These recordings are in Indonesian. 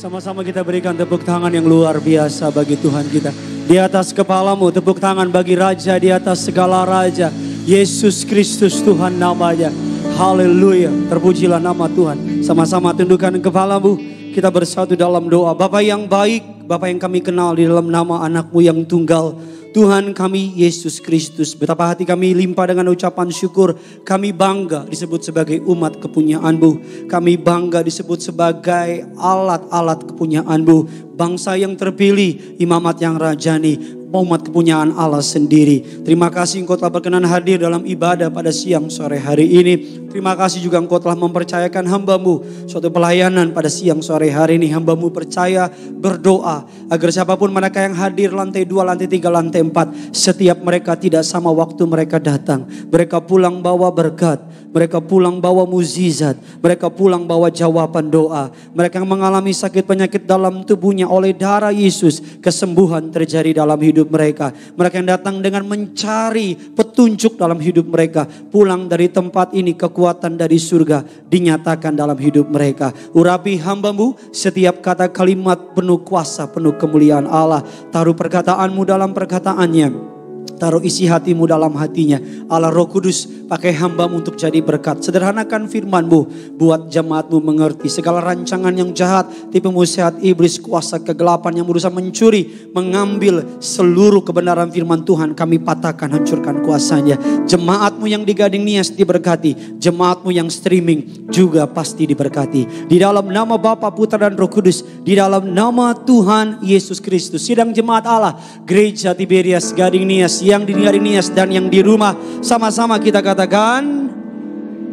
Sama-sama kita berikan tepuk tangan yang luar biasa bagi Tuhan kita. Di atas kepalamu tepuk tangan bagi Raja di atas segala Raja. Yesus Kristus Tuhan namanya. Haleluya. Terpujilah nama Tuhan. Sama-sama tundukkan kepalamu. Kita bersatu dalam doa. Bapa yang baik, Bapa yang kami kenal di dalam nama anakmu yang tunggal. Tuhan kami Yesus Kristus, betapa hati kami limpah dengan ucapan syukur. Kami bangga disebut sebagai umat kepunyaan-Mu. Kami bangga disebut sebagai alat-alat kepunyaan-Mu. Bangsa yang terpilih, imamat yang rajani, umat kepunyaan Allah sendiri. Terima kasih Engkau telah berkenan hadir dalam ibadah pada siang sore hari ini. Terima kasih juga Engkau telah mempercayakan hamba-Mu suatu pelayanan pada siang sore hari ini. Hamba-Mu percaya berdoa agar siapapun mereka yang hadir lantai 2, lantai 3, lantai 4. Setiap mereka tidak sama waktu mereka datang. Mereka pulang bawa berkat. Mereka pulang bawa mukjizat. Mereka pulang bawa jawaban doa. Mereka yang mengalami sakit penyakit dalam tubuhnya oleh darah Yesus. Kesembuhan terjadi dalam hidup mereka. Mereka yang datang dengan mencari petunjuk dalam hidup mereka. Pulang dari tempat ini kekuatan dari surga dinyatakan dalam hidup mereka. Urapi hamba-Mu setiap kata kalimat penuh kuasa, penuh kemuliaan Allah. Taruh perkataan-Mu dalam perkataannya. Taruh isi hatimu dalam hatinya. Allah Roh Kudus pakai hamba-Mu untuk jadi berkat. Sederhanakan firman-Mu. Buat jemaat-Mu mengerti segala rancangan yang jahat, tipu muslihat iblis, kuasa kegelapan yang berusaha mencuri, mengambil seluruh kebenaran firman Tuhan. Kami patahkan, hancurkan kuasanya. Jemaat-Mu yang di Gading Nias diberkati. Jemaat-Mu yang streaming juga pasti diberkati. Di dalam nama Bapa, Putra dan Roh Kudus. Di dalam nama Tuhan Yesus Kristus. Sidang jemaat Allah Gereja Tiberias Gading Nias, yang di Gading Nias dan yang di rumah, sama-sama kita katakan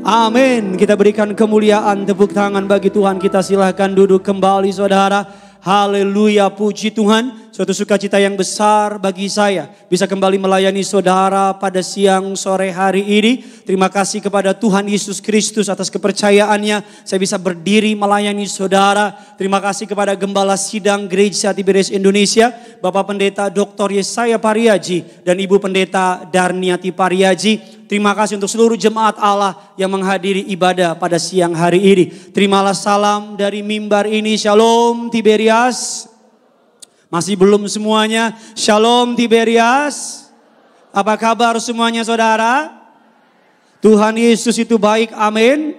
amin. Kita berikan kemuliaan, tepuk tangan bagi Tuhan. Kita silahkan duduk kembali saudara. Haleluya, puji Tuhan. Suatu sukacita yang besar bagi saya bisa kembali melayani saudara pada siang sore hari ini. Terima kasih kepada Tuhan Yesus Kristus atas kepercayaannya. Saya bisa berdiri melayani saudara. Terima kasih kepada Gembala Sidang Gereja Tiberias Indonesia, Bapak Pendeta Dr. Yesaya Pariaji dan Ibu Pendeta Darniati Pariaji. Terima kasih untuk seluruh jemaat Allah yang menghadiri ibadah pada siang hari ini. Terimalah salam dari mimbar ini. Shalom Tiberias. Masih belum semuanya. Shalom Tiberias. Apa kabar semuanya saudara? Tuhan Yesus itu baik, amin.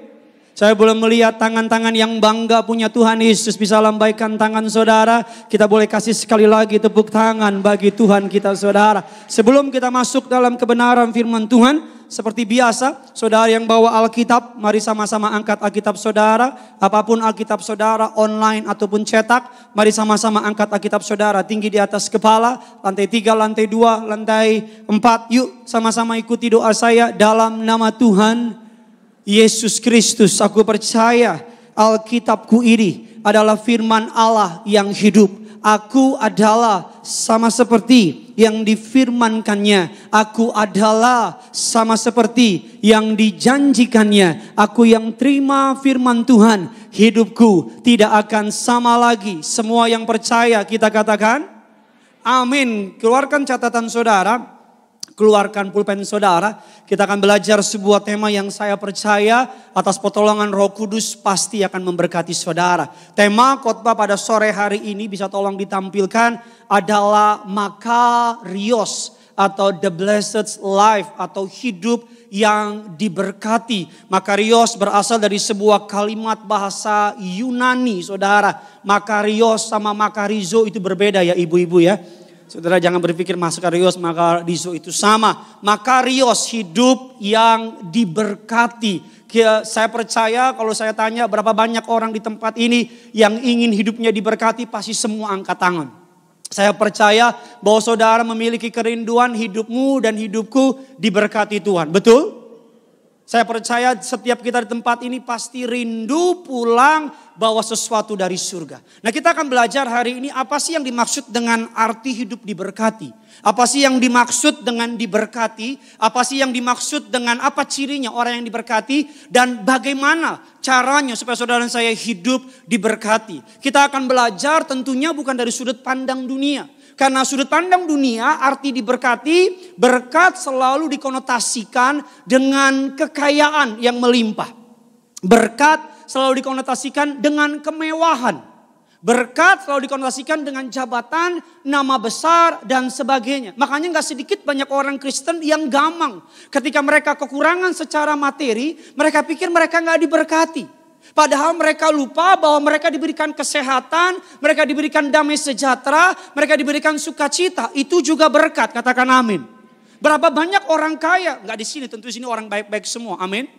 Saya belum melihat tangan-tangan yang bangga punya Tuhan Yesus. Bisa lambaikan tangan saudara. Kita boleh kasih sekali lagi tepuk tangan bagi Tuhan kita saudara. Sebelum kita masuk dalam kebenaran firman Tuhan, seperti biasa, saudara yang bawa Alkitab, mari sama-sama angkat Alkitab saudara. Apapun Alkitab saudara, online ataupun cetak, mari sama-sama angkat Alkitab saudara. Tinggi di atas kepala, lantai 3, lantai 2, lantai 4. Yuk sama-sama ikuti doa saya dalam nama Tuhan Yesus Kristus. Aku percaya Alkitabku ini adalah firman Allah yang hidup. Aku adalah sama seperti yang difirmankannya. Aku adalah sama seperti yang dijanjikannya. Aku yang terima firman Tuhan. Hidupku tidak akan sama lagi. Semua yang percaya kita katakan amin. Keluarkan catatan saudara. Keluarkan pulpen saudara. Kita akan belajar sebuah tema yang saya percaya atas pertolongan Roh Kudus pasti akan memberkati saudara. Tema khotbah pada sore hari ini bisa tolong ditampilkan adalah Makarios atau The Blessed Life atau hidup yang diberkati. Makarios berasal dari sebuah kalimat bahasa Yunani saudara. Makarios sama makarizo itu berbeda ya ibu-ibu ya. Saudara jangan berpikir Makarios, Makarizo itu sama. Makarios hidup yang diberkati. Saya percaya kalau saya tanya berapa banyak orang di tempat ini yang ingin hidupnya diberkati, pasti semua angkat tangan. Saya percaya bahwa saudara memiliki kerinduan hidupmu dan hidupku diberkati Tuhan. Betul? Saya percaya setiap kita di tempat ini pasti rindu pulang bawa sesuatu dari surga. Nah kita akan belajar hari ini apa sih yang dimaksud dengan arti hidup diberkati. Apa sih yang dimaksud dengan diberkati. Apa sih yang dimaksud dengan apa cirinya orang yang diberkati. Dan bagaimana caranya supaya saudara dan saya hidup diberkati. Kita akan belajar tentunya bukan dari sudut pandang dunia. Karena sudut pandang dunia arti diberkati, berkat selalu dikonotasikan dengan kekayaan yang melimpah. Berkat selalu dikonotasikan dengan kemewahan. Berkat selalu dikonotasikan dengan jabatan, nama besar, dan sebagainya. Makanya gak sedikit banyak orang Kristen yang gamang. Ketika mereka kekurangan secara materi, mereka pikir mereka gak diberkati. Padahal mereka lupa bahwa mereka diberikan kesehatan, mereka diberikan damai sejahtera, mereka diberikan sukacita. Itu juga berkat, katakan amin. Berapa banyak orang kaya, gak di sini, tentu di sini orang baik-baik semua, amin.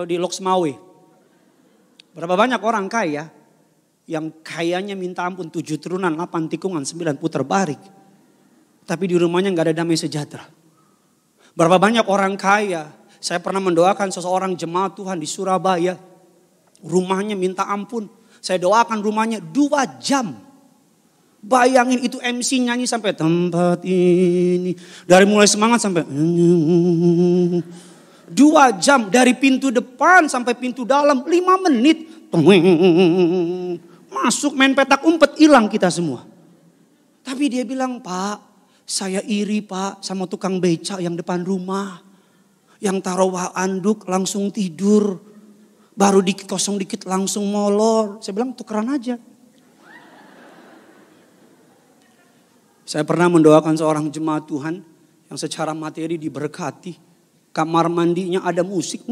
Di Loksmawe. Berapa banyak orang kaya yang kayanya minta ampun 7 turunan, 8 tikungan, 9 putar balik. Tapi di rumahnya gak ada damai sejahtera. Berapa banyak orang kaya, saya pernah mendoakan seseorang jemaat Tuhan di Surabaya. Rumahnya minta ampun, saya doakan rumahnya 2 jam. Bayangin itu MC nyanyi sampai tempat ini. Dari mulai semangat sampai 2 jam dari pintu depan sampai pintu dalam 5 menit. Masuk main petak umpet hilang kita semua. Tapi dia bilang, Pak, saya iri Pak sama tukang beca yang depan rumah. Yang taruh anduk langsung tidur. Baru dikit kosong dikit langsung molor. Saya bilang tukeran aja. Saya pernah mendoakan seorang jemaat Tuhan yang secara materi diberkati. Kamar mandinya ada musik.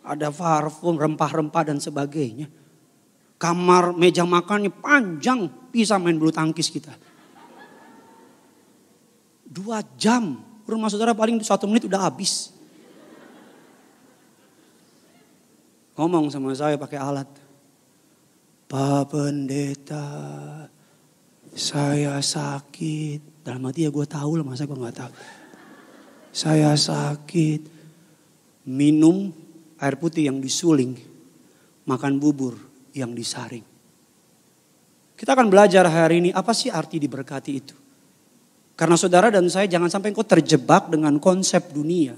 Ada parfum, rempah-rempah dan sebagainya. Kamar meja makannya panjang, bisa main bulu tangkis kita. 2 jam, rumah saudara paling 1 menit udah habis. Ngomong sama saya pakai alat. Pak Pendeta, saya sakit. Dalam hati ya gue tahu lah, masa gue gak tahu. Saya sakit, minum air putih yang disuling, makan bubur yang disaring. Kita akan belajar hari ini apa sih arti diberkati itu. Karena saudara dan saya jangan sampai engkau terjebak dengan konsep dunia.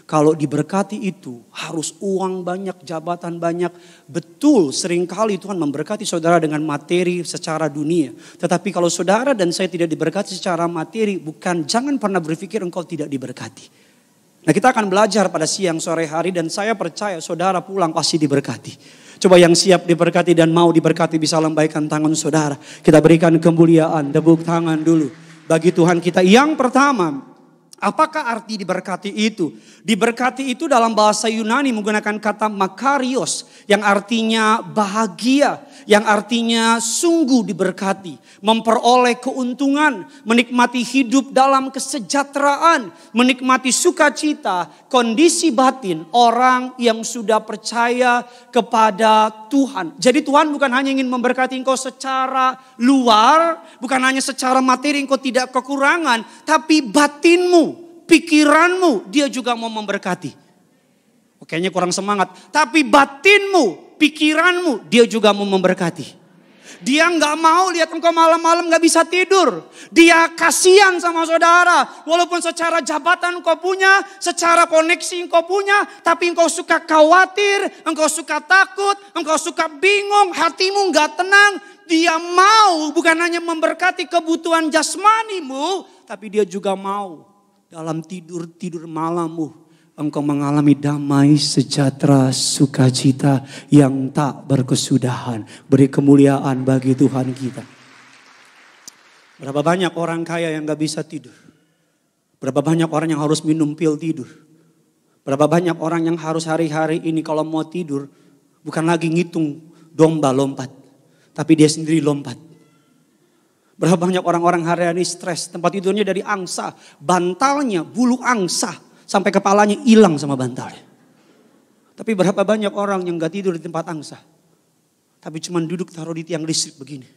Kalau diberkati itu harus uang banyak, jabatan banyak. Betul, seringkali Tuhan memberkati saudara dengan materi secara dunia. Tetapi kalau saudara dan saya tidak diberkati secara materi, jangan pernah berpikir engkau tidak diberkati. Nah, kita akan belajar pada siang sore hari dan saya percaya saudara pulang pasti diberkati. Coba yang siap diberkati dan mau diberkati bisa lambaikan tangan saudara. Kita berikan kemuliaan, tepuk tangan dulu bagi Tuhan kita. Yang pertama, apakah arti diberkati itu? Diberkati itu dalam bahasa Yunani menggunakan kata makarios yang artinya bahagia, yang artinya sungguh diberkati, memperoleh keuntungan, menikmati hidup dalam kesejahteraan, menikmati sukacita, kondisi batin orang yang sudah percaya kepada Tuhan. Jadi Tuhan bukan hanya ingin memberkati engkau secara luar, bukan hanya secara materi engkau tidak kekurangan, tapi batinmu, pikiranmu dia juga mau memberkati. Kayaknya kurang semangat. Tapi batinmu, pikiranmu dia juga mau memberkati. Dia gak mau lihat engkau malam-malam gak bisa tidur. Dia kasihan sama saudara. Walaupun secara jabatan engkau punya, secara koneksi engkau punya. Tapi engkau suka khawatir, engkau suka takut, engkau suka bingung. Hatimu gak tenang. Dia mau bukan hanya memberkati kebutuhan jasmanimu. Tapi dia juga mau dalam tidur malammu engkau mengalami damai, sejahtera, sukacita yang tak berkesudahan. Beri kemuliaan bagi Tuhan kita. Berapa banyak orang kaya yang gak bisa tidur. Berapa banyak orang yang harus minum pil tidur. Berapa banyak orang yang harus hari-hari ini kalau mau tidur bukan lagi ngitung domba lompat. Tapi dia sendiri lompat. Berapa banyak orang-orang hari ini stres. Tempat tidurnya dari angsa. Bantalnya bulu angsa. Sampai kepalanya hilang sama bantalnya. Tapi berapa banyak orang yang gak tidur di tempat angsa. Tapi cuma duduk taruh di tiang listrik begini.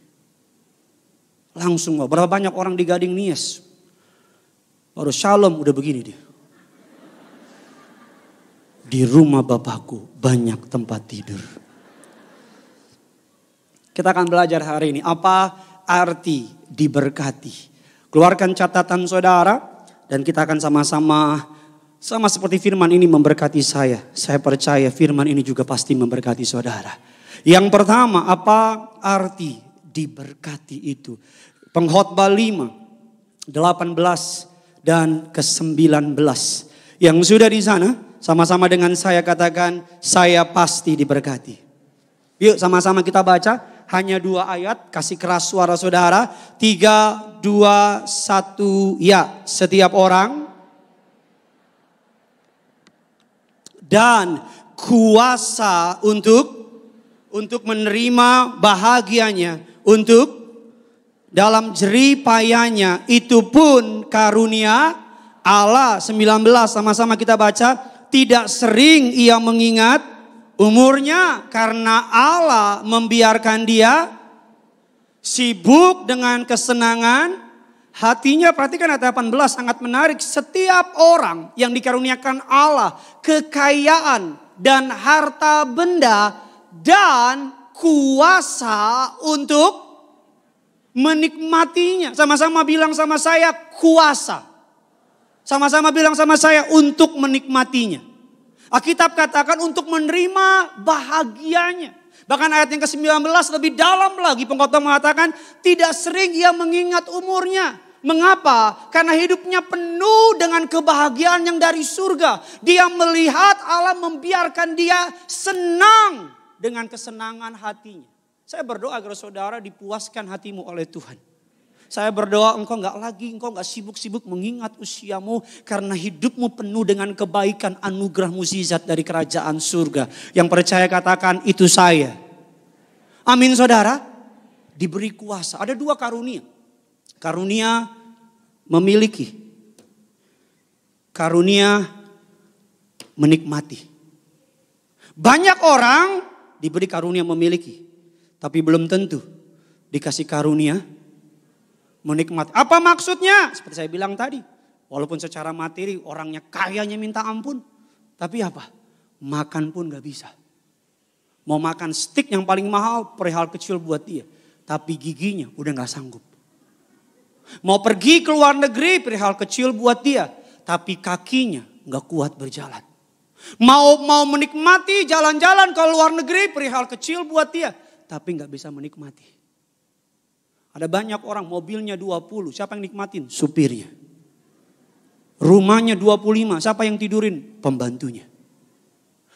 Langsung berapa banyak orang di Gading Nias. Baru shalom udah begini dia. Di rumah Bapakku banyak tempat tidur. Kita akan belajar hari ini apa arti diberkati. Keluarkan catatan saudara dan kita akan sama seperti firman ini memberkati saya. Saya percaya firman ini juga pasti memberkati saudara. Yang pertama, apa arti diberkati itu? Pengkhotbah 5, 18 dan ke-19. Yang sudah di sana, sama-sama dengan saya katakan, saya pasti diberkati. Yuk sama-sama kita baca. Hanya 2 ayat. Kasih keras suara saudara. 3, 2, 1. Ya, setiap orang. Dan kuasa untuk menerima bahagianya. Untuk dalam jerih payahnya. Itu pun karunia Allah. 19 sama-sama kita baca. Tidak sering ia mengingat umurnya karena Allah membiarkan dia sibuk dengan kesenangan hatinya. Perhatikan ayat 18 sangat menarik. Setiap orang yang dikaruniakan Allah kekayaan dan harta benda dan kuasa untuk menikmatinya. Sama-sama bilang sama saya kuasa. Sama-sama bilang sama saya untuk menikmatinya. Alkitab katakan untuk menerima bahagianya. Bahkan ayat yang ke-19 lebih dalam lagi. Pengkhotbah mengatakan tidak sering ia mengingat umurnya. Mengapa? Karena hidupnya penuh dengan kebahagiaan yang dari surga. Dia melihat Allah membiarkan dia senang dengan kesenangan hatinya. Saya berdoa agar saudara dipuaskan hatimu oleh Tuhan. Saya berdoa engkau nggak sibuk-sibuk mengingat usiamu. Karena hidupmu penuh dengan kebaikan anugerah mukjizat dari kerajaan surga. Yang percaya katakan itu saya. Amin saudara. Diberi kuasa. Ada 2 karunia. Karunia memiliki. Karunia menikmati. Banyak orang diberi karunia memiliki. Tapi belum tentu dikasih karunia menikmati. Apa maksudnya? Seperti saya bilang tadi. Walaupun secara materi orangnya kayanya minta ampun. Tapi apa? Makan pun gak bisa. Mau makan steak yang paling mahal perihal kecil buat dia. Tapi giginya udah gak sanggup. Mau pergi ke luar negeri perihal kecil buat dia. Tapi kakinya gak kuat berjalan. Mau menikmati jalan-jalan ke luar negeri perihal kecil buat dia. Tapi gak bisa menikmati. Ada banyak orang mobilnya 20, siapa yang nikmatin? Supirnya. Rumahnya 25, siapa yang tidurin? Pembantunya.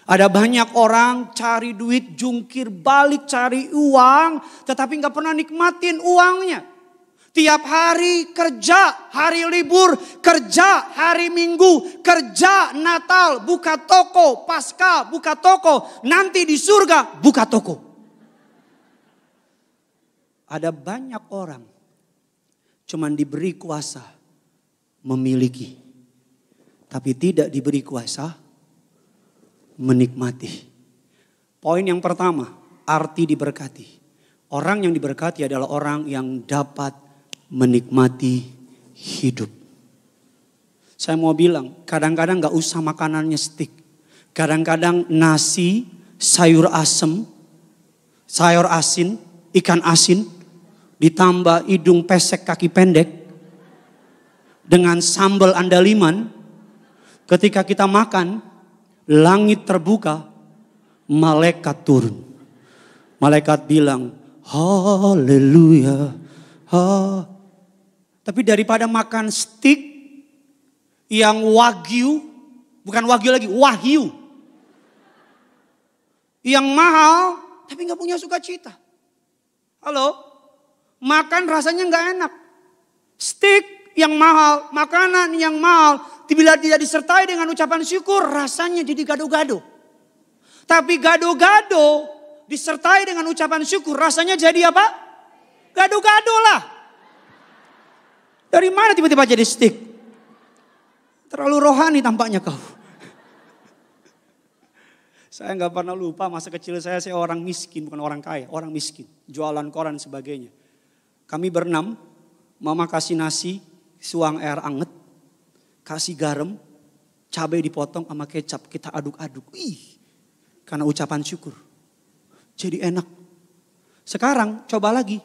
Ada banyak orang cari duit, jungkir balik cari uang, tetapi gak pernah nikmatin uangnya. Tiap hari kerja, hari libur, kerja, hari Minggu, kerja, Natal, buka toko, Pasca, buka toko, nanti di surga, buka toko. Ada banyak orang cuman diberi kuasa memiliki. Tapi tidak diberi kuasa menikmati. Poin yang pertama, arti diberkati. Orang yang diberkati adalah orang yang dapat menikmati hidup. Saya mau bilang, kadang-kadang gak usah makanannya steak. Kadang-kadang nasi, sayur asem, sayur asin, ikan asin. Ditambah hidung pesek kaki pendek. Dengan sambal andaliman. Ketika kita makan. Langit terbuka. Malaikat turun. Malaikat bilang. Haleluya. Tapi daripada makan steak. Yang wagyu. Bukan wagyu lagi. Wahyu. Yang mahal. Tapi gak punya sukacita. Halo. Makan rasanya gak enak. Steak yang mahal, makanan yang mahal. Bila tidak disertai dengan ucapan syukur, rasanya jadi gado-gado. Tapi gado-gado disertai dengan ucapan syukur, rasanya jadi apa? Gado-gado lah. Dari mana tiba-tiba jadi steak? Terlalu rohani tampaknya kau. Saya gak pernah lupa masa kecil saya orang miskin, bukan orang kaya, orang miskin. Jualan koran sebagainya. Kami berenam, mama kasih nasi, suang air anget, kasih garam, cabai dipotong sama kecap, kita aduk-aduk. Karena ucapan syukur. Jadi enak. Sekarang coba lagi.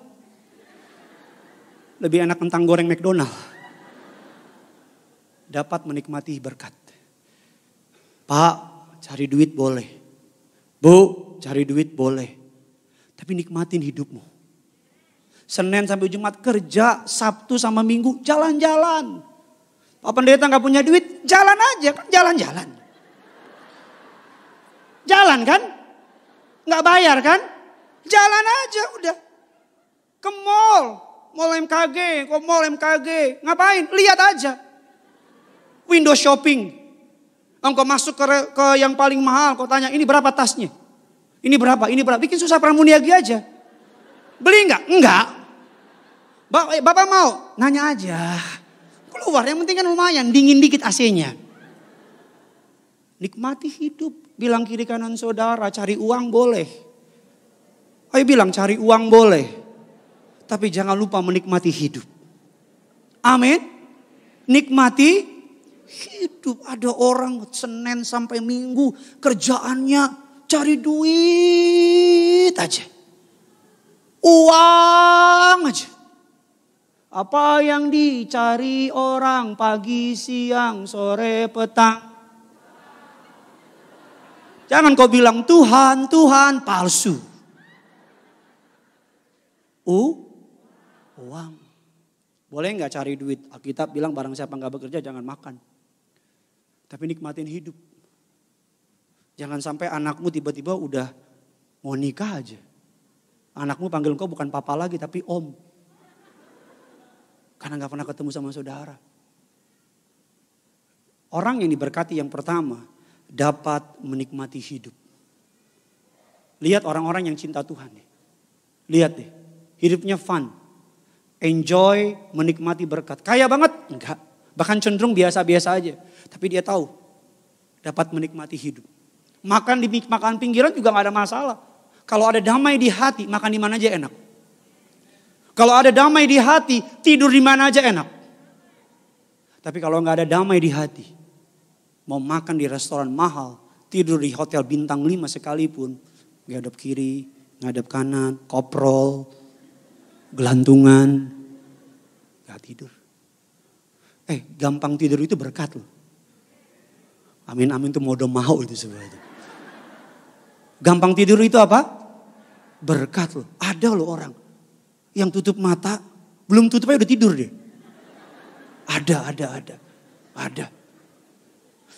Lebih enak kentang goreng McDonald. Dapat menikmati berkat. Pak, cari duit boleh. Bu, cari duit boleh. Tapi nikmatin hidupmu. Senin sampai Jumat kerja, Sabtu sama Minggu jalan-jalan. Pak pendeta gak punya duit, jalan aja kan jalan-jalan. Jalan kan? Gak bayar kan? Jalan aja udah. Ke mall. Mall MKG. Ngapain? Lihat aja. Window shopping. Engkau masuk ke yang paling mahal. Kau tanya, ini berapa tasnya? Ini berapa? Bikin susah pramuniagi aja. Beli enggak? Enggak. Bapak mau? Nanya aja. Keluar, yang penting kan lumayan. Dingin dikit AC-nya. Nikmati hidup. Bilang kiri kanan saudara, cari uang boleh. Ayo bilang cari uang boleh. Tapi jangan lupa menikmati hidup. Amin. Nikmati hidup. Ada orang Senin sampai Minggu kerjaannya cari duit aja. Uang aja. Apa yang dicari orang pagi, siang, sore, petang. Jangan kau bilang Tuhan, palsu. Uang. Boleh nggak cari duit? Alkitab bilang barang siapa nggak bekerja jangan makan. Tapi nikmatin hidup. Jangan sampai anakmu tiba-tiba udah mau nikah aja. Anakmu panggil engkau bukan papa lagi tapi om. Karena nggak pernah ketemu sama saudara. Orang yang diberkati yang pertama dapat menikmati hidup. Lihat orang-orang yang cinta Tuhan. Lihat deh, hidupnya fun. Enjoy, menikmati berkat. Kaya banget? Enggak. Bahkan cenderung biasa-biasa aja. Tapi dia tahu dapat menikmati hidup. Makan di makan pinggiran juga gak ada masalah. Kalau ada damai di hati, makan di mana aja enak. Kalau ada damai di hati, tidur di mana aja enak. Tapi kalau gak ada damai di hati, mau makan di restoran mahal, tidur di hotel bintang 5 sekalipun, ngadep kiri, ngadep kanan, koprol, gelantungan, gak tidur. Gampang tidur itu berkat loh. Amin-amin itu mode mau itu sebenarnya. Gampang tidur itu apa? Berkat loh. Ada loh orang yang tutup mata, belum tutup aja udah tidur deh. Ada.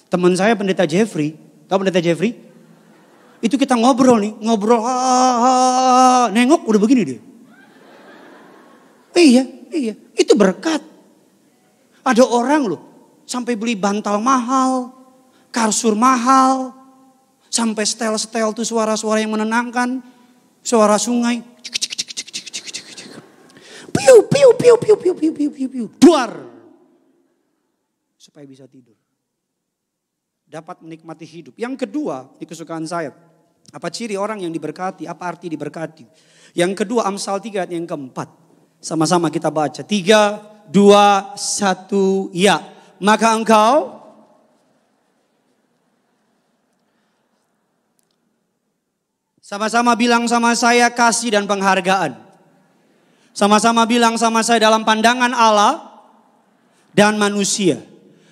Teman saya pendeta Jeffrey, tahu pendeta Jeffrey? Itu kita ngobrol, nengok udah begini deh. Iya, itu berkat. Ada orang loh, sampai beli bantal mahal, kasur mahal, sampai setel tuh suara-suara yang menenangkan, suara sungai. Piu, duar. Supaya bisa tidur. Dapat menikmati hidup. Yang kedua, di kesukaan saya. Apa ciri orang yang diberkati? Apa arti diberkati? Yang kedua, Amsal 3 ayat yang keempat. Sama-sama kita baca. 3, 2, 1, ya. Maka engkau sama-sama bilang sama saya kasih dan penghargaan. Sama-sama bilang sama saya dalam pandangan Allah dan manusia.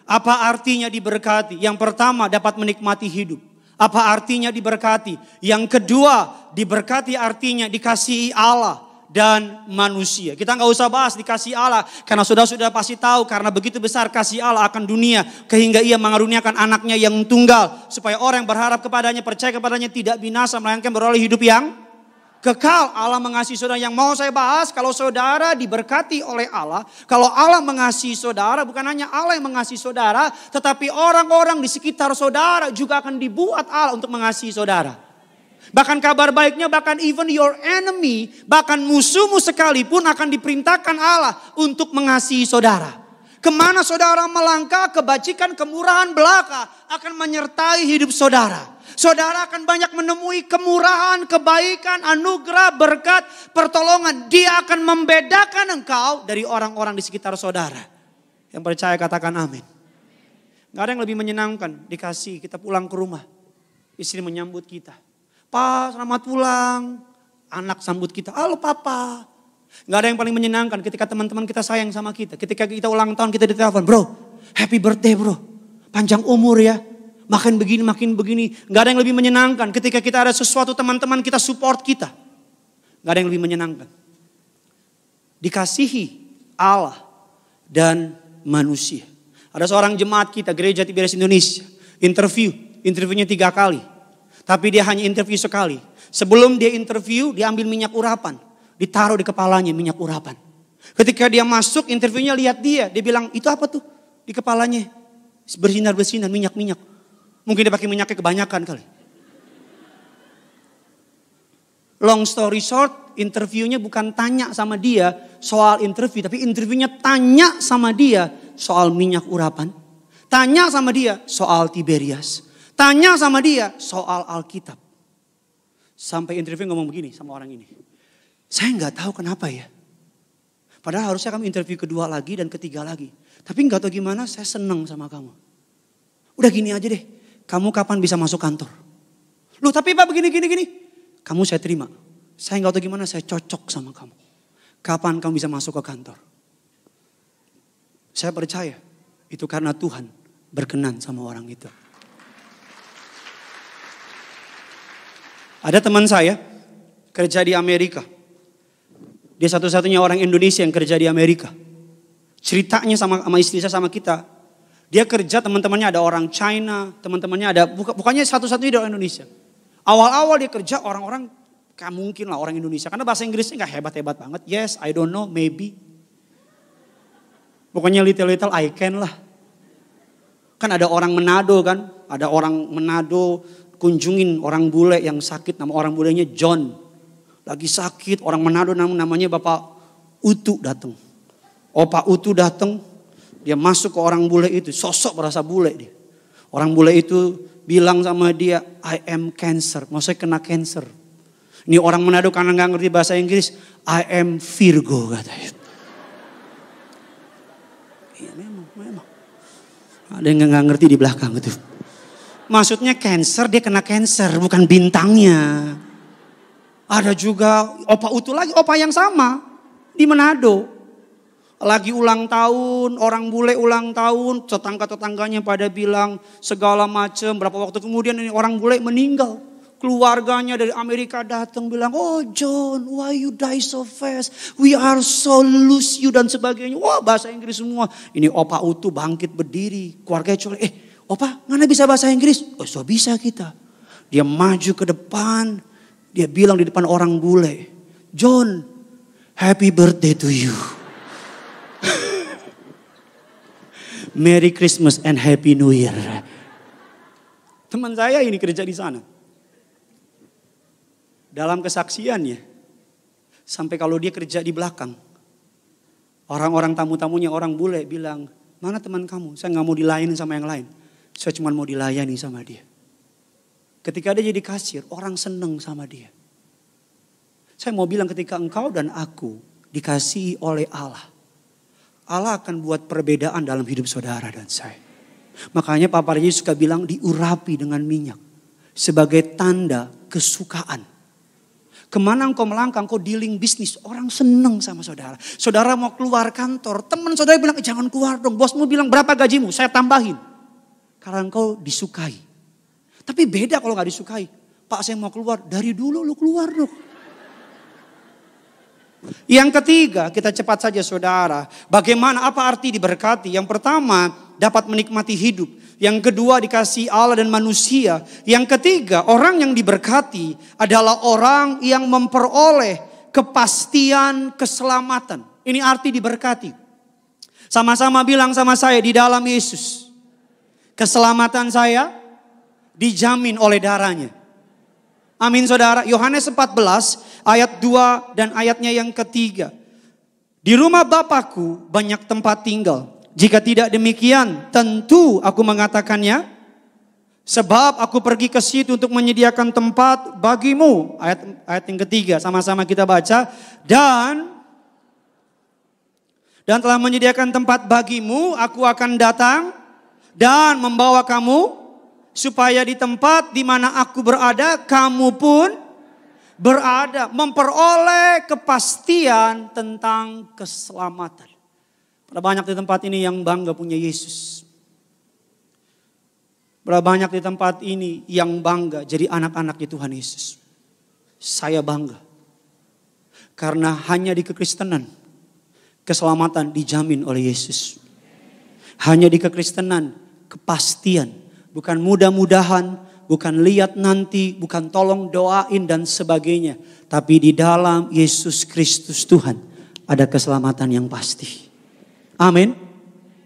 Apa artinya diberkati? Yang pertama dapat menikmati hidup. Apa artinya diberkati? Yang kedua diberkati artinya dikasihi Allah dan manusia. Kita nggak usah bahas dikasihi Allah karena sudah pasti tahu karena begitu besar kasih Allah akan dunia sehingga ia mengaruniakan anaknya yang tunggal supaya orang yang berharap kepadanya, percaya kepadanya tidak binasa melainkan beroleh hidup yang kekal. Allah mengasihi saudara. Yang mau saya bahas, kalau saudara diberkati oleh Allah, kalau Allah mengasihi saudara, bukan hanya Allah yang mengasihi saudara, tetapi orang-orang di sekitar saudara juga akan dibuat Allah untuk mengasihi saudara. Bahkan kabar baiknya, bahkan even your enemy, bahkan musuhmu sekalipun akan diperintahkan Allah untuk mengasihi saudara. Kemana saudara melangkah, kebajikan, kemurahan belaka akan menyertai hidup saudara. Saudara akan banyak menemui kemurahan, kebaikan, anugerah, berkat, pertolongan. Dia akan membedakan engkau dari orang-orang di sekitar saudara. Yang percaya katakan amin. Gak ada yang lebih menyenangkan dikasih kita pulang ke rumah. Istri menyambut kita. Pa, selamat pulang. Anak sambut kita, halo papa. Gak ada yang paling menyenangkan ketika teman-teman kita sayang sama kita. Ketika kita ulang tahun kita ditelepon, bro, happy birthday bro. Panjang umur ya. Makin begini. Gak ada yang lebih menyenangkan ketika kita ada sesuatu teman-teman kita support kita. Gak ada yang lebih menyenangkan. Dikasihi Allah dan manusia. Ada seorang jemaat kita, Gereja Tiberias Indonesia. Interviewnya 3 kali. Tapi dia hanya interview sekali. Sebelum dia interview, dia ambil minyak urapan. Ditaruh di kepalanya minyak urapan. Ketika dia masuk, interviewnya lihat dia. Dia bilang, itu apa tuh? Di kepalanya. Bersinar-bersinar, minyak-minyak. Mungkin dia pakai minyaknya kebanyakan kali. Long story short, interviewnya bukan tanya sama dia soal interview. Tapi interviewnya tanya sama dia soal minyak urapan. Tanya sama dia soal Tiberias. Tanya sama dia soal Alkitab. Sampai interview ngomong begini sama orang ini. Saya nggak tahu kenapa ya. Padahal harusnya kami interview kedua lagi dan ketiga lagi. Tapi nggak tahu gimana saya seneng sama kamu. Udah gini aja deh. Kamu kapan bisa masuk kantor? Loh tapi Pak begini. Kamu saya terima. Saya nggak tahu gimana saya cocok sama kamu. Kapan kamu bisa masuk ke kantor? Saya percaya itu karena Tuhan berkenan sama orang itu. Ada teman saya kerja di Amerika. Dia satu-satunya orang Indonesia yang kerja di Amerika. Ceritanya sama istri saya sama kita. Dia kerja teman-temannya ada orang China, teman-temannya ada bukannya satu-satunya dari orang Indonesia. Awal-awal dia kerja orang-orang gak mungkin lah orang Indonesia karena bahasa Inggrisnya gak hebat-hebat banget. Yes, I don't know, maybe. Pokoknya little I can lah. Kan ada orang Manado kan, ada orang Manado kunjungin orang bule yang sakit, nama orang bulenya John. Lagi sakit, orang Manado namanya Bapak Utu datang. Opa Utu datang, dia masuk ke orang bule itu, sosok berasa bule dia. Orang bule itu bilang sama dia, I am cancer, maksudnya kena cancer. Ini orang Manado karena gak ngerti bahasa Inggris, I am Virgo katanya. Iya memang. Ada yang gak ngerti di belakang gitu. Maksudnya cancer, dia kena cancer, bukan bintangnya. Ada juga opa Utu lagi, opa yang sama di Manado. Lagi ulang tahun, orang bule ulang tahun, tetangga-tetangganya pada bilang segala macam. Berapa waktu kemudian ini orang bule meninggal. Keluarganya dari Amerika datang bilang, oh John, why you die so fast? We are so lose you dan sebagainya. Wah bahasa Inggris semua. Ini opa Utu bangkit berdiri, keluarganya colek, Opa, mana bisa bahasa Inggris? Oh, so bisa kita. Dia maju ke depan. Dia bilang di depan orang bule. John, happy birthday to you. Merry Christmas and Happy New Year. Teman saya ini kerja di sana. Dalam kesaksiannya. Sampai kalau dia kerja di belakang. Orang-orang tamu-tamunya orang bule bilang, mana teman kamu? Saya gak mau dilayani sama yang lain. Saya cuma mau dilayani sama dia. Ketika dia jadi kasir, orang seneng sama dia. Saya mau bilang ketika engkau dan aku dikasihi oleh Allah. Allah akan buat perbedaan dalam hidup saudara dan saya. Makanya Papa Yesus suka bilang diurapi dengan minyak. Sebagai tanda kesukaan. Kemana engkau melangkah, engkau dealing bisnis. Orang seneng sama saudara. Saudara mau keluar kantor, teman saudara bilang jangan keluar dong. Bosmu bilang berapa gajimu, saya tambahin. Karena engkau disukai. Tapi beda kalau gak disukai. Pak saya mau keluar, dari dulu lu keluar dong. Yang ketiga, kita cepat saja saudara. Bagaimana, apa arti diberkati? Yang pertama, dapat menikmati hidup. Yang kedua, dikasih Allah dan manusia. Yang ketiga, orang yang diberkati adalah orang yang memperoleh kepastian keselamatan. Ini arti diberkati. Sama-sama bilang sama saya, di dalam Yesus. Keselamatan saya dijamin oleh darahnya. Amin saudara. Yohanes 14 ayat 2 dan ayatnya yang ketiga. Di rumah Bapakku banyak tempat tinggal. Jika tidak demikian tentu aku mengatakannya. Sebab aku pergi ke situ untuk menyediakan tempat bagimu. Ayat yang ketiga sama-sama kita baca. Dan telah menyediakan tempat bagimu, aku akan datang dan membawa kamu supaya di tempat di mana aku berada, kamu pun berada. Memperoleh kepastian tentang keselamatan. Ada banyak di tempat ini yang bangga punya Yesus. Berapa banyak di tempat ini yang bangga jadi anak-anaknya Tuhan Yesus. Saya bangga. Karena hanya di kekristenan keselamatan dijamin oleh Yesus. Hanya di kekristenan kepastian. Bukan mudah-mudahan, bukan lihat nanti, bukan tolong doain dan sebagainya. Tapi di dalam Yesus Kristus Tuhan ada keselamatan yang pasti. Amin.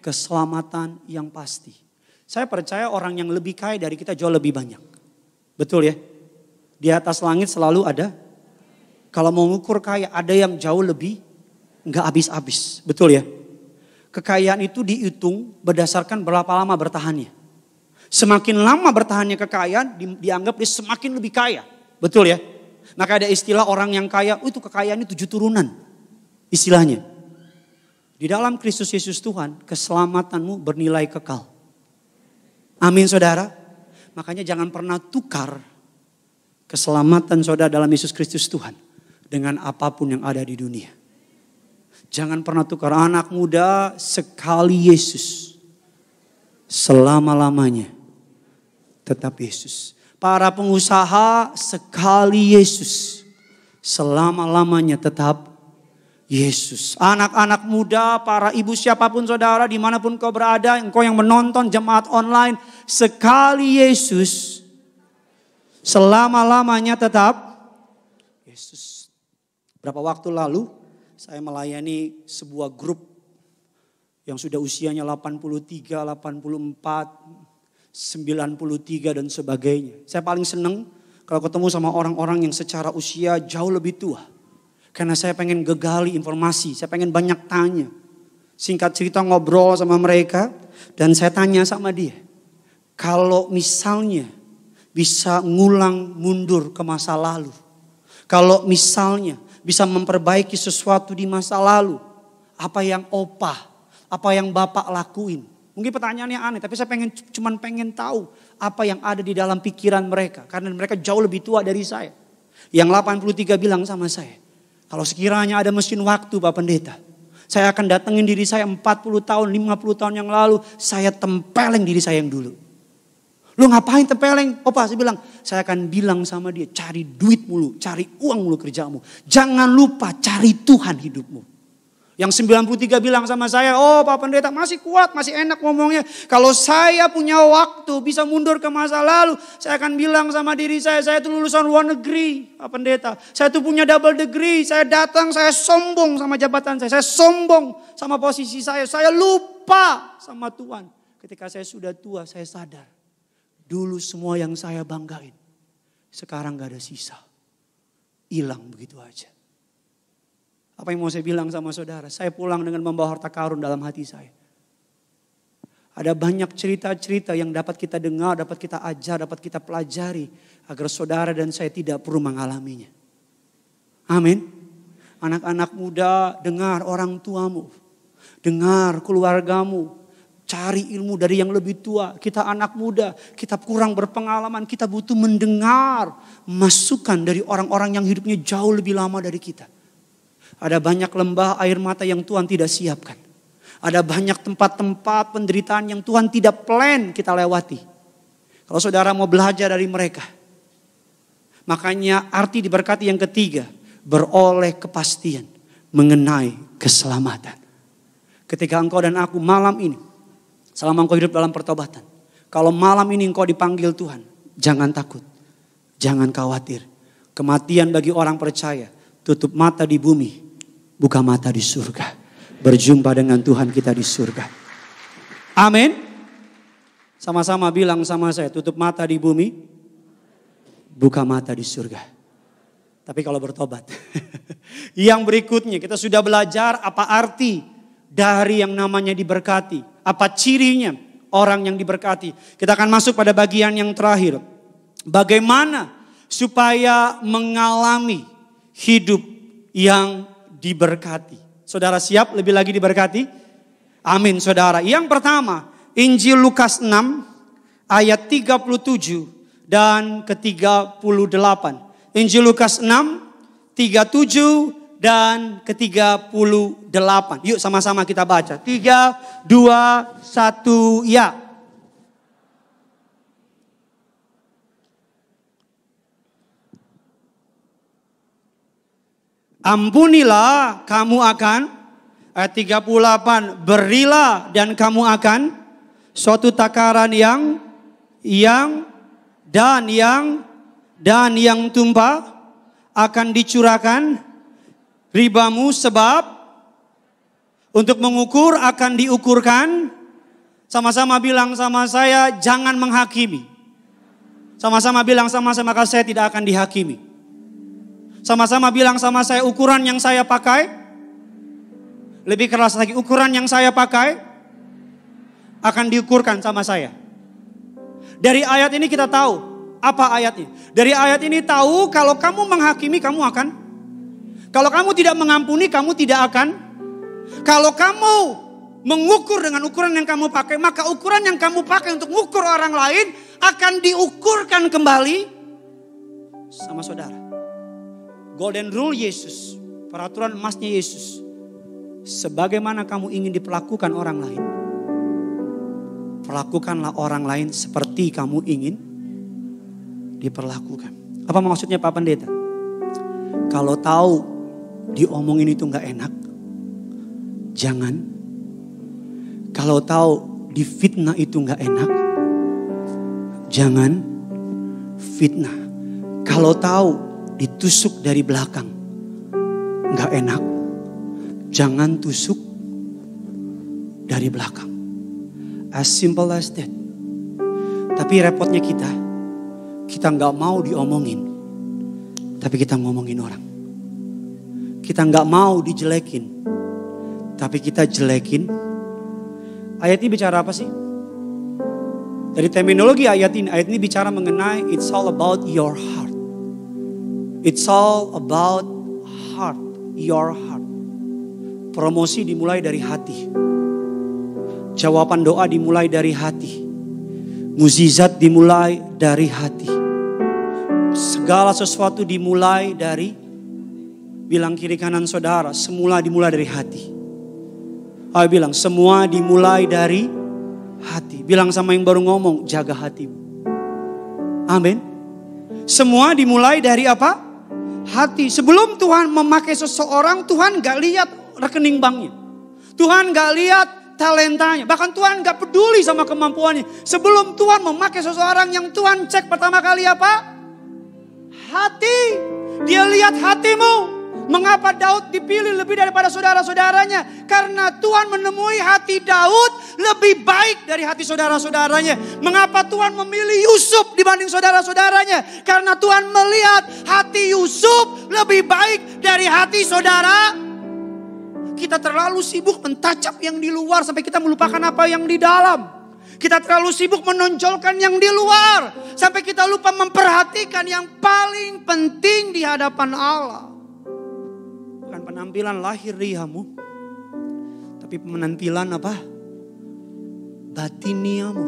Keselamatan yang pasti. Saya percaya orang yang lebih kaya dari kita jauh lebih banyak. Betul ya? Di atas langit selalu ada. Kalau mau ngukur kaya ada yang jauh lebih nggak habis-habis. Betul ya? Kekayaan itu dihitung berdasarkan berapa lama bertahannya. Semakin lama bertahannya kekayaan dianggap dia semakin lebih kaya. Betul ya? Maka ada istilah orang yang kaya, itu kekayaannya 7 turunan. Istilahnya. Di dalam Kristus Yesus Tuhan, keselamatanmu bernilai kekal. Amin saudara. Makanya jangan pernah tukar keselamatan saudara dalam Yesus Kristus Tuhan dengan apapun yang ada di dunia. Jangan pernah tukar. Anak muda, sekali Yesus, selama-lamanya tetap Yesus. Para pengusaha, sekali Yesus, selama-lamanya tetap Yesus. Anak-anak muda, para ibu siapapun saudara, dimanapun kau berada, engkau yang menonton jemaat online, sekali Yesus, selama-lamanya tetap Yesus. Berapa waktu lalu saya melayani sebuah grup yang sudah usianya 83, 84, 93 dan sebagainya. Saya paling senang kalau ketemu sama orang-orang yang secara usia jauh lebih tua. Karena saya pengen gegali informasi, saya pengen banyak tanya. Singkat cerita ngobrol sama mereka dan saya tanya sama dia. Kalau misalnya bisa ngulang mundur ke masa lalu. Kalau misalnya bisa memperbaiki sesuatu di masa lalu. Apa yang apa yang Bapak lakuin. Mungkin pertanyaannya aneh, tapi saya cuman pengen tahu apa yang ada di dalam pikiran mereka. Karena mereka jauh lebih tua dari saya. Yang 83 bilang sama saya, kalau sekiranya ada mesin waktu Pak Pendeta, saya akan datengin diri saya 40 tahun, 50 tahun yang lalu, saya tempeleng diri saya yang dulu. Lu ngapain tempeleng? Opa, saya bilang, saya akan bilang sama dia, cari duit mulu, cari uang mulu kerjamu. Jangan lupa cari Tuhan hidupmu. Yang 93 bilang sama saya, oh Pak Pendeta masih kuat, masih enak ngomongnya. Kalau saya punya waktu bisa mundur ke masa lalu, saya akan bilang sama diri saya itu lulusan luar negeri Pak Pendeta. Saya tuh punya double degree, saya datang, saya sombong sama jabatan saya sombong sama posisi saya lupa sama Tuhan. Ketika saya sudah tua, saya sadar. Dulu semua yang saya banggain, sekarang gak ada sisa. Hilang begitu aja. Apa yang mau saya bilang sama saudara? Saya pulang dengan membawa harta karun dalam hati saya. Ada banyak cerita-cerita yang dapat kita dengar, dapat kita ajar, dapat kita pelajari. Agar saudara dan saya tidak perlu mengalaminya. Amin. Anak-anak muda, dengar orang tuamu. Dengar keluargamu. Cari ilmu dari yang lebih tua. Kita anak muda, kita kurang berpengalaman. Kita butuh mendengar masukan dari orang-orang yang hidupnya jauh lebih lama dari kita. Ada banyak lembah air mata yang Tuhan tidak siapkan. Ada banyak tempat-tempat penderitaan yang Tuhan tidak plan kita lewati. Kalau saudara mau belajar dari mereka. Makanya arti diberkati yang ketiga. Beroleh kepastian mengenai keselamatan. Ketika engkau dan aku malam ini. Selama engkau hidup dalam pertobatan. Kalau malam ini engkau dipanggil Tuhan. Jangan takut. Jangan khawatir. Kematian bagi orang percaya. Tutup mata di bumi. Buka mata di surga. Berjumpa dengan Tuhan kita di surga. Amin. Sama-sama bilang sama saya. Tutup mata di bumi. Buka mata di surga. Tapi kalau bertobat. Yang berikutnya kita sudah belajar apa arti dari yang namanya diberkati. Apa cirinya orang yang diberkati. Kita akan masuk pada bagian yang terakhir. Bagaimana supaya mengalami hidup yang diberkati. Saudara siap lebih lagi diberkati? Amin saudara. Yang pertama, Injil Lukas 6 ayat 37 dan ke-38. Injil Lukas 6, 37 dan ke-38. Yuk sama-sama kita baca. 3, 2, 1, ya. Ampunilah kamu akan, ayat 38, berilah dan kamu akan suatu takaran yang Dan yang tumpah akan dicurahkan ribamu, sebab untuk mengukur akan diukurkan. Sama-sama bilang sama saya, jangan menghakimi. Sama-sama bilang sama saya, maka saya tidak akan dihakimi. Sama-sama bilang sama saya, ukuran yang saya pakai, lebih keras lagi, ukuran yang saya pakai akan diukurkan sama saya. Dari ayat ini kita tahu, apa ayatnya? Dari ayat ini tahu kalau kamu menghakimi kamu akan. Kalau kamu tidak mengampuni kamu tidak akan. Kalau kamu mengukur dengan ukuran yang kamu pakai, maka ukuran yang kamu pakai untuk mengukur orang lain akan diukurkan kembali sama saudara. Golden rule Yesus, peraturan emasnya Yesus. Sebagaimana kamu ingin diperlakukan orang lain, perlakukanlah orang lain seperti kamu ingin diperlakukan. Apa maksudnya Pak Pendeta? Kalau tahu diomongin itu gak enak, jangan. Kalau tahu difitnah itu gak enak, jangan fitnah. Kalau tahu ditusuk dari belakang gak enak, jangan tusuk dari belakang. As simple as that. Tapi repotnya kita gak mau diomongin, tapi kita ngomongin orang. Kita gak mau dijelekin, tapi kita jelekin. Ayat ini bicara apa sih? Dari terminologi ayat ini bicara mengenai it's all about your heart. It's all about heart, your heart. Promosi dimulai dari hati. Jawaban doa dimulai dari hati. Mukjizat dimulai dari hati. Segala sesuatu dimulai dari, bilang kiri kanan saudara, semula dimulai dari hati. Ayo bilang, semua dimulai dari hati. Bilang sama yang baru ngomong, jaga hatimu. Amin. Semua dimulai dari apa? Hati. Sebelum Tuhan memakai seseorang, Tuhan gak lihat rekening banknya. Tuhan gak lihat talentanya. Bahkan Tuhan gak peduli sama kemampuannya. Sebelum Tuhan memakai seseorang, yang Tuhan cek pertama kali apa? Hati. Dia lihat hatimu. Mengapa Daud dipilih lebih daripada saudara-saudaranya? Karena Tuhan menemui hati Daud lebih baik dari hati saudara-saudaranya. Mengapa Tuhan memilih Yusuf dibanding saudara-saudaranya? Karena Tuhan melihat hati Yusuf lebih baik dari hati saudara. Kita terlalu sibuk mentacap yang di luar sampai kita melupakan apa yang di dalam. Kita terlalu sibuk menonjolkan yang di luar sampai kita lupa memperhatikan yang paling penting di hadapan Allah. Bukan penampilan lahiriamu, tapi penampilan apa? Batiniamu.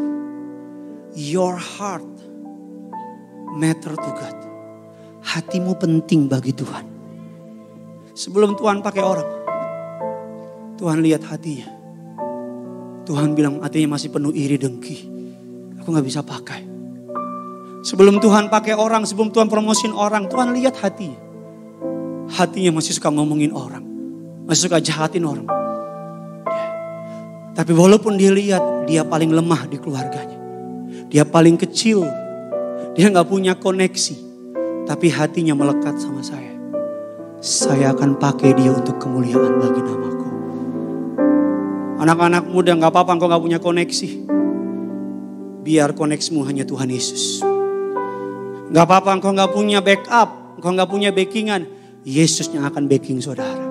Your heart matter to God. Hatimu penting bagi Tuhan. Sebelum Tuhan pakai orang, Tuhan lihat hatinya. Tuhan bilang hatinya masih penuh iri dengki. Aku gak bisa pakai. Sebelum Tuhan pakai orang, sebelum Tuhan promosin orang, Tuhan lihat hatinya. Hatinya masih suka ngomongin orang. Masih suka jahatin orang. Tapi walaupun dia lihat, dia paling lemah di keluarganya. Dia paling kecil. Dia gak punya koneksi. Tapi hatinya melekat sama saya. Saya akan pakai dia untuk kemuliaan bagi namaku. Anak-anak muda gak apa-apa engkau gak punya koneksi. Biar koneksimu hanya Tuhan Yesus. Gak apa-apa engkau gak punya backup. Engkau gak punya backingan. Yesus yang akan backing saudara.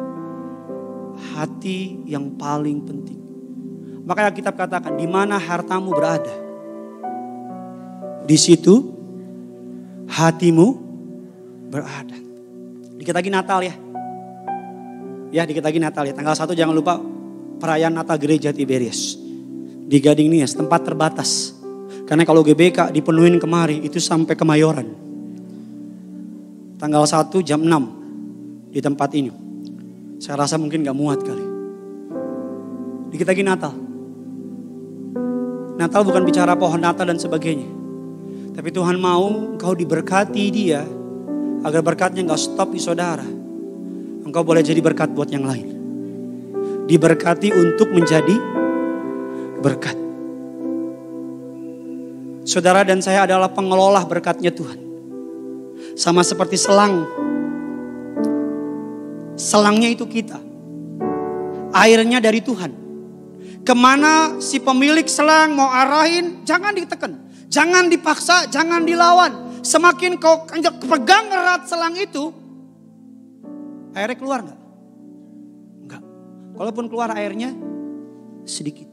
Hati yang paling penting. Makanya Alkitab katakan, di mana hartamu berada, di situ hatimu berada. Dikit lagi Natal ya. Ya dikit lagi Natal ya. Tanggal 1 jangan lupa perayaan Natal Gereja Tiberias. Di Gading Nias, tempat terbatas. Karena kalau GBK dipenuhin kemari itu sampai Kemayoran. Tanggal 1 jam 6 di tempat ini. Saya rasa mungkin gak muat kali. Dikit lagi Natal. Natal bukan bicara pohon Natal dan sebagainya. Tapi Tuhan mau engkau diberkati dia. Agar berkatnya gak stop di saudara. Engkau boleh jadi berkat buat yang lain. Diberkati untuk menjadi berkat. Saudara dan saya adalah pengelola berkatnya Tuhan. Sama seperti selang. Selangnya itu kita. Airnya dari Tuhan. Kemana si pemilik selang mau arahin, jangan ditekan. Jangan dipaksa, jangan dilawan. Semakin kau pegang erat selang itu, airnya keluar enggak? Enggak. Kalaupun keluar airnya sedikit.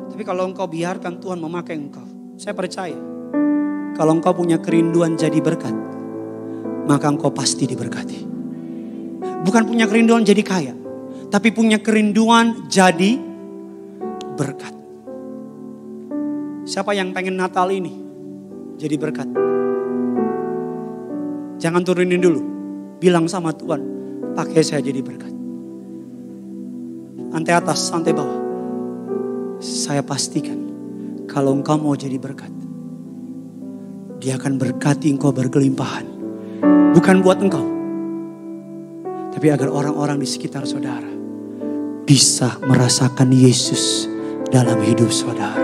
Tapi kalau engkau biarkan Tuhan memakai engkau, saya percaya kalau engkau punya kerinduan jadi berkat, maka engkau pasti diberkati. Bukan punya kerinduan jadi kaya, tapi punya kerinduan jadi berkat. Siapa yang pengen Natal ini jadi berkat? Jangan turunin dulu. Bilang sama Tuhan, pakai saya jadi berkat. Lantai atas, lantai bawah. Saya pastikan kalau engkau mau jadi berkat, Dia akan berkati engkau berkelimpahan. Bukan buat engkau, tapi agar orang-orang di sekitar saudara bisa merasakan Yesus dalam hidup saudara.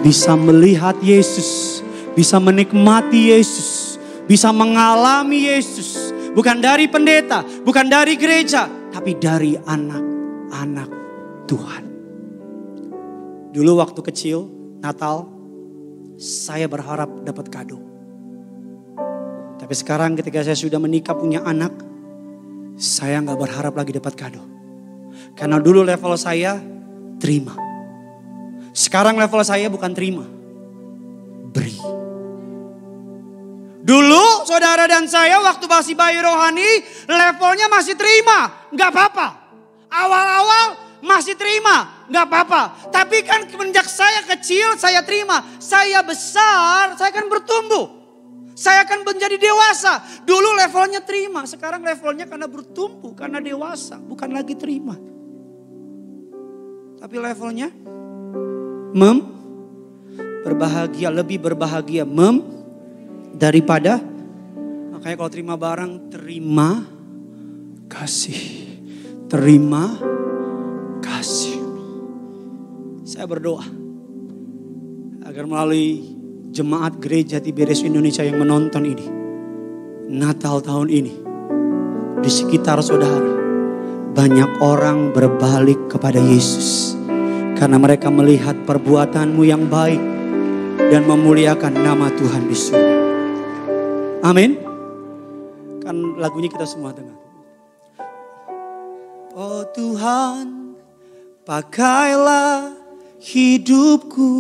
Bisa melihat Yesus, bisa menikmati Yesus, bisa mengalami Yesus. Bukan dari pendeta, bukan dari gereja, tapi dari anak-anak Tuhan. Dulu waktu kecil, Natal, saya berharap dapat kado. Tapi sekarang ketika saya sudah menikah punya anak, saya gak berharap lagi dapat kado. Karena dulu level saya terima. Sekarang level saya bukan terima, beri. Dulu saudara dan saya waktu masih bayi rohani, levelnya masih terima, gak apa-apa. Awal-awal masih terima, gak apa-apa. Tapi kan semenjak saya kecil, saya terima. Saya besar, saya akan bertumbuh. Saya akan menjadi dewasa. Dulu levelnya terima, sekarang levelnya karena bertumbuh, karena dewasa. Bukan lagi terima. Tapi levelnya berbahagia, lebih berbahagia daripada. Makanya kalau terima barang, terima kasih. Terima kasih. Saya berdoa agar melalui jemaat gereja Tiberias Indonesia yang menonton ini, Natal tahun ini, di sekitar saudara banyak orang berbalik kepada Yesus karena mereka melihat perbuatanmu yang baik dan memuliakan nama Tuhan di surga. Amin. Kan lagunya kita semua dengar. Oh Tuhan, pakailah hidupku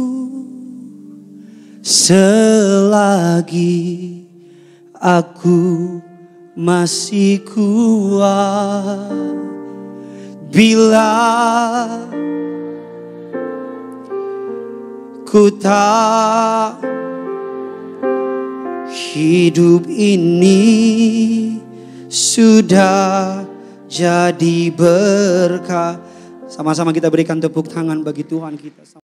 selagi aku masih kuat. Bila ku tak hidup ini sudah jadi berkah. Sama-sama kita berikan tepuk tangan bagi Tuhan kita.